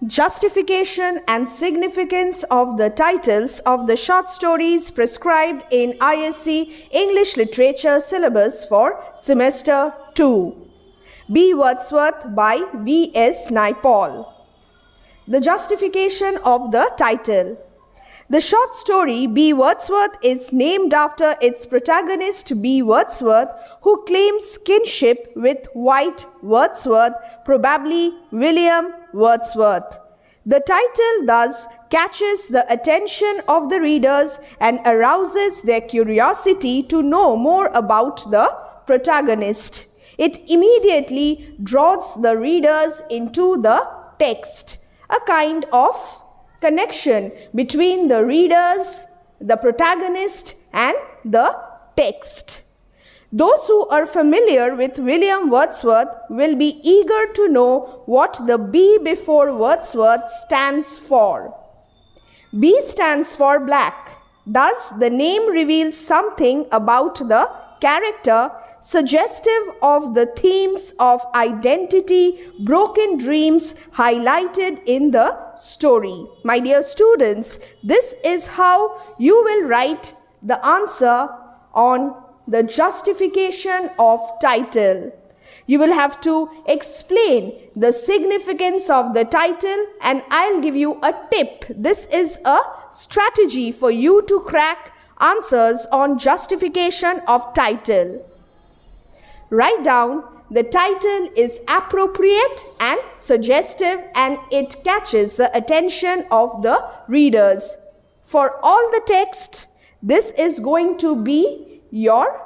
Justification and significance of the titles of the short stories prescribed in ISC English Literature syllabus for semester 2. B. Wordsworth by V.S.Naipaul. The justification of the title. The short story B. Wordsworth is named after its protagonist B. Wordsworth, who claims kinship with White Wordsworth, probably William Wordsworth. The title thus catches the attention of the readers and arouses their curiosity to know more about the protagonist. It immediately draws the readers into the text, a kind of connection between the readers, the protagonist, and the text. Those who are familiar with William Wordsworth will be eager to know what the B before Wordsworth stands for. B stands for black. Thus, the name reveals something about the character, suggestive of the themes of identity, broken dreams highlighted in the story. My dear students, this is how you will write the answer on the justification of title. You will have to explain the significance of the title, and I'll give you a tip. This is a strategy for you to crack answers on justification of title. Write down the title is appropriate and suggestive, and it catches the attention of the readers. For all the text, this is going to be your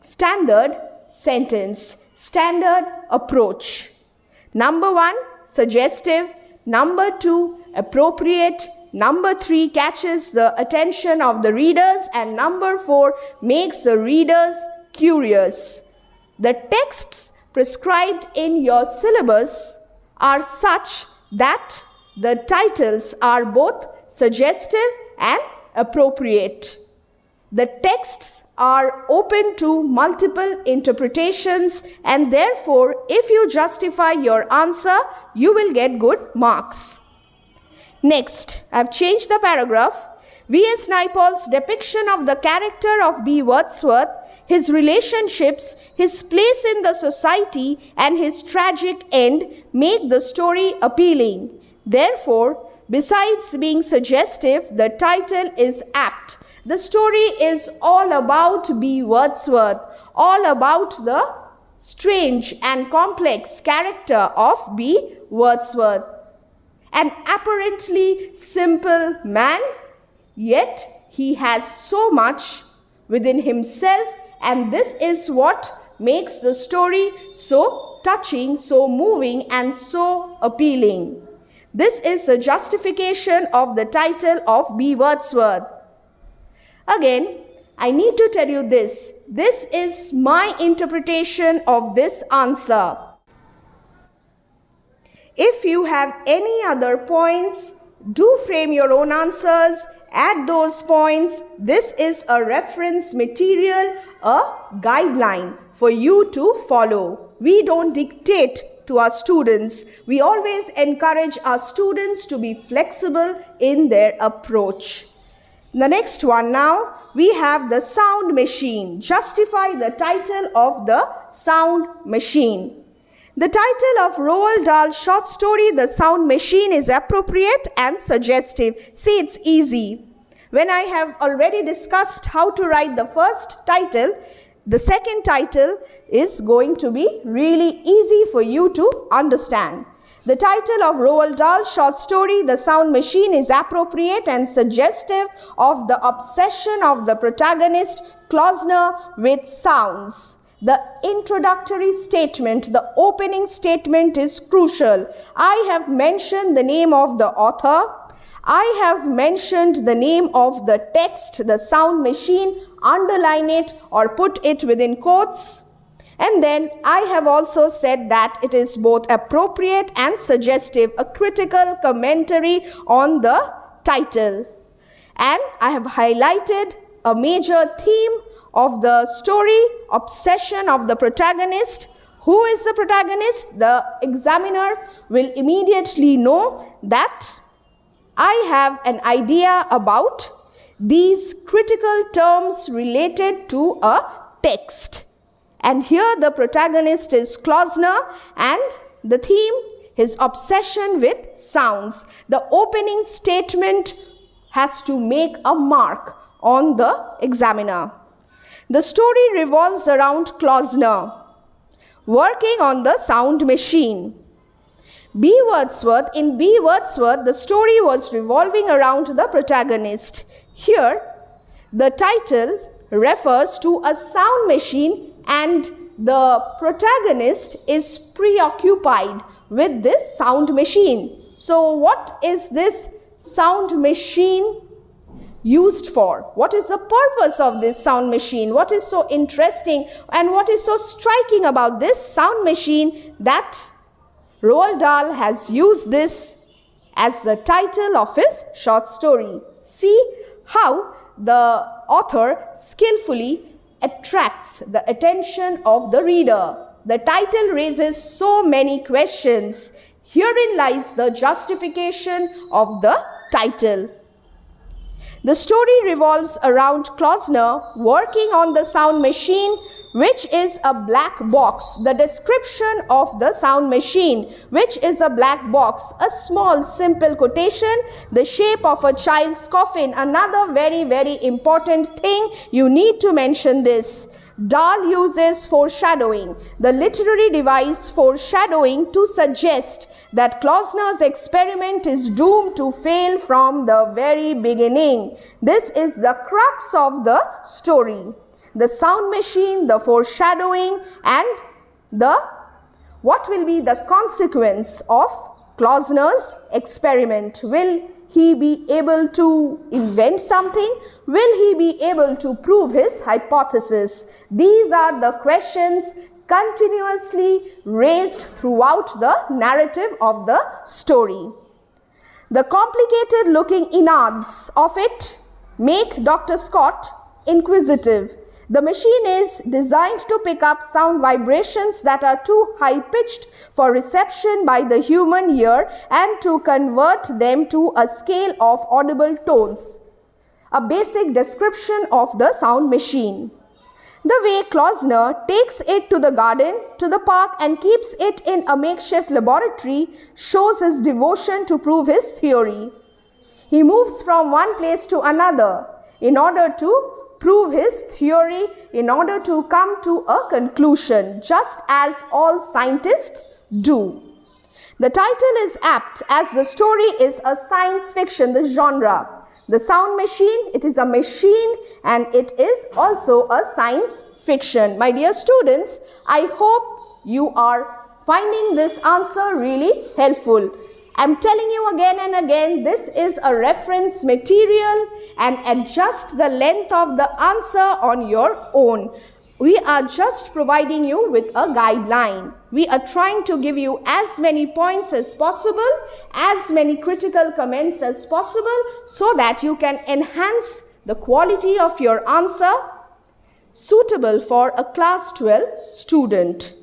standard sentence, standard approach. Number 1, suggestive. Number 2, appropriate. Number 3, catches the attention of the readers. And number 4, makes the readers curious. The texts prescribed in your syllabus are such that the titles are both suggestive and appropriate. The texts are open to multiple interpretations, and therefore, if you justify your answer, you will get good marks. Next, I have changed the paragraph. V.S.Naipaul's depiction of the character of B. Wordsworth, his relationships, his place in the society, and his tragic end make the story appealing. Therefore, besides being suggestive, the title is apt. The story is all about B. Wordsworth, all about the strange and complex character of B. Wordsworth. An apparently simple man, yet he has so much within himself, and this is what makes the story so touching, so moving, and so appealing. This is the justification of the title of B. Wordsworth. Again, I need to tell you this. This is my interpretation of this answer. If you have any other points, do frame your own answers, add those points. This is a reference material, a guideline for you to follow. We don't dictate to our students. We always encourage our students to be flexible in their approach. The next one now, we have the sound machine. Justify the title of the sound machine. The title of Roald Dahl's short story, The Sound Machine, is appropriate and suggestive. See, it's easy. When I have already discussed how to write the first title, the second title is going to be really easy for you to understand. The title of Roald Dahl's short story, The Sound Machine, is appropriate and suggestive of the obsession of the protagonist, Klausner, with sounds. The introductory statement, the opening statement, is crucial. I have mentioned the name of the author. I have mentioned the name of the text, The Sound Machine. Underline it or put it within quotes. And then I have also said that it is both appropriate and suggestive, a critical commentary on the title. And I have highlighted a major theme of the story, obsession of the protagonist, Who is the protagonist? The examiner will immediately know that I have an idea about these critical terms related to a text. And here the protagonist is Klausner, and the theme, his obsession with sounds. The opening statement has to make a mark on the examiner. The story revolves around Klausner working on the sound machine. In B. Wordsworth, the story was revolving around the protagonist. Here, the title refers to a sound machine and the protagonist is preoccupied with this sound machine. So, what is this sound machine used for? What is the purpose of this sound machine? What is so interesting and what is so striking about this sound machine that Roald Dahl has used this as the title of his short story? See how the author skillfully attracts the attention of the reader. The title raises so many questions. Herein lies the justification of the title. The story revolves around Klausner working on the sound machine, which is a black box. The description of the sound machine, which is a black box, a small simple quotation, the shape of a child's coffin. Another very important thing, you need to mention this. Dahl uses foreshadowing, the literary device foreshadowing, to suggest that Klausner's experiment is doomed to fail from the very beginning. This is the crux of the story. The sound machine, the foreshadowing, and what will be the consequence of Klausner's experiment. Will he be able to invent something? Will he be able to prove his hypothesis? These are the questions continuously raised throughout the narrative of the story. The complicated looking innards of it make Dr. Scott inquisitive. The machine is designed to pick up sound vibrations that are too high-pitched for reception by the human ear and to convert them to a scale of audible tones. A basic description of the sound machine. The way Klausner takes it to the garden, to the park, and keeps it in a makeshift laboratory shows his devotion to prove his theory. He moves from one place to another in order to prove his theory, in order to come to a conclusion, just as all scientists do. The title is apt as the story is a science fiction, the genre. The sound machine, it is a machine and it is also a science fiction. My dear students, I hope you are finding this answer really helpful. I'm telling you again and again, this is a reference material and adjust the length of the answer on your own. We are just providing you with a guideline. We are trying to give you as many points as possible, as many critical comments as possible, so that you can enhance the quality of your answer suitable for a class 12 student.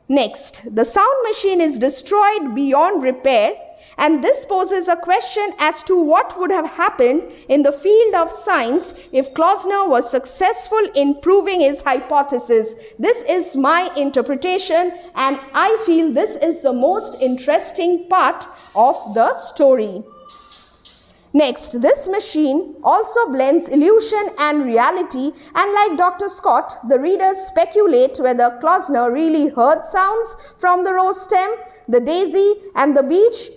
Next, the sound machine is destroyed beyond repair, and this poses a question as to what would have happened in the field of science if Klausner was successful in proving his hypothesis. This is my interpretation, and I feel this is the most interesting part of the story. Next, this machine also blends illusion and reality, and like Dr. Scott, the readers speculate whether Klausner really heard sounds from the rose stem, the daisy, and the beech,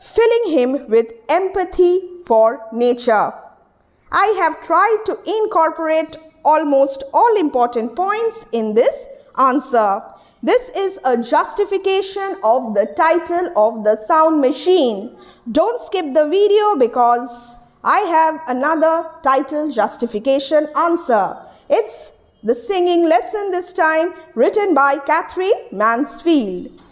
filling him with empathy for nature. I have tried to incorporate almost all important points in this answer. This is a justification of the title of the sound machine. Don't skip the video because I have another title justification answer. It's the singing lesson this time, written by Catherine Mansfield.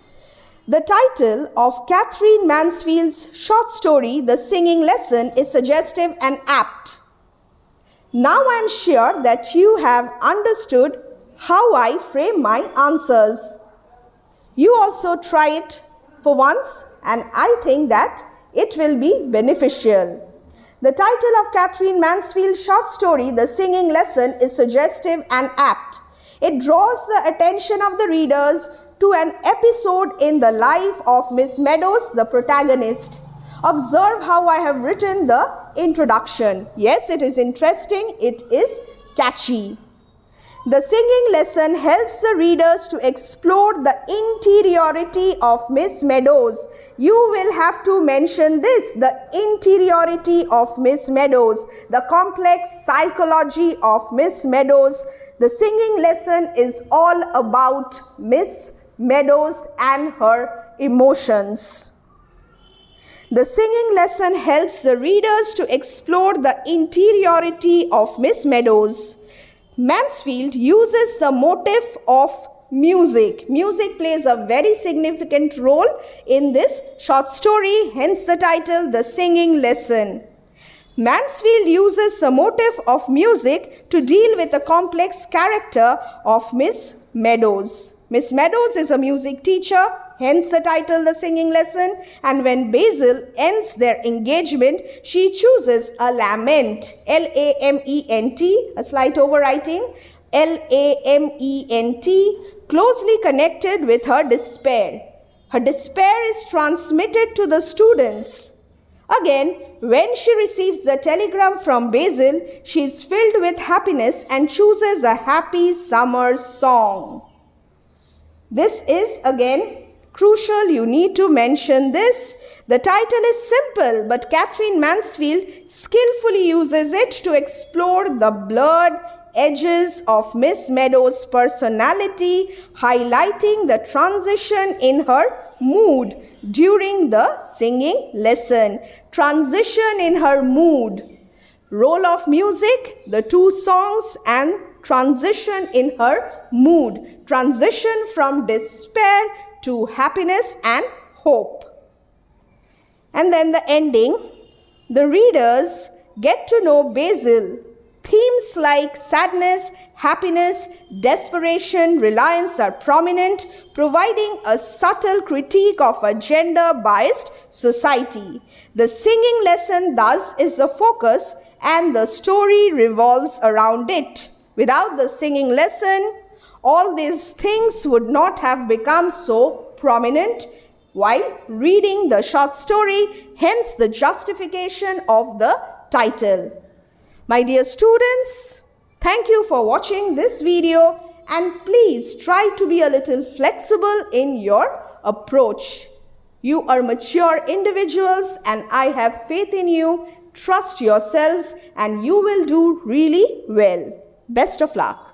The title of Catherine Mansfield's short story, The Singing Lesson, is suggestive and apt. Now I am sure that you have understood how I frame my answers. You also try it for once, and I think that it will be beneficial. The title of Catherine Mansfield's short story, The Singing Lesson, is suggestive and apt. It draws the attention of the readers to an episode in the life of Miss Meadows, the protagonist. Observe how I have written the introduction. Yes, it is interesting. It is catchy. The singing lesson helps the readers to explore the interiority of Miss Meadows. You will have to mention this, the interiority of Miss Meadows, the complex psychology of Miss Meadows. The singing lesson is all about Miss Meadows and her emotions. The singing lesson helps the readers to explore the interiority of Miss Meadows. Mansfield uses the motif of music. Music plays a very significant role in this short story, hence the title, The Singing Lesson. Mansfield uses the motif of music to deal with the complex character of Miss Meadows. Miss Meadows is a music teacher, hence the title, The Singing Lesson, and when Basil ends their engagement, she chooses a lament, L-A-M-E-N-T, a slight overwriting, L-A-M-E-N-T, closely connected with her despair. Her despair is transmitted to the students. Again, when she receives the telegram from Basil, she is filled with happiness and chooses a happy summer song. This is again crucial, you need to mention this. The title is simple, but Catherine Mansfield skillfully uses it to explore the blurred edges of Miss Meadows' personality, highlighting the transition in her mood during the singing lesson. Transition in her mood. Role of music, the two songs, and transition in her mood. Transition from despair to happiness and hope. And then the ending, the readers get to know Basil. Themes like sadness, happiness, desperation, reliance are prominent, providing a subtle critique of a gender-biased society. The singing lesson thus is the focus and the story revolves around it. Without the singing lesson, all these things would not have become so prominent while reading the short story, hence the justification of the title. My dear students, thank you for watching this video and please try to be a little flexible in your approach. You are mature individuals and I have faith in you. Trust yourselves and you will do really well. Best of luck.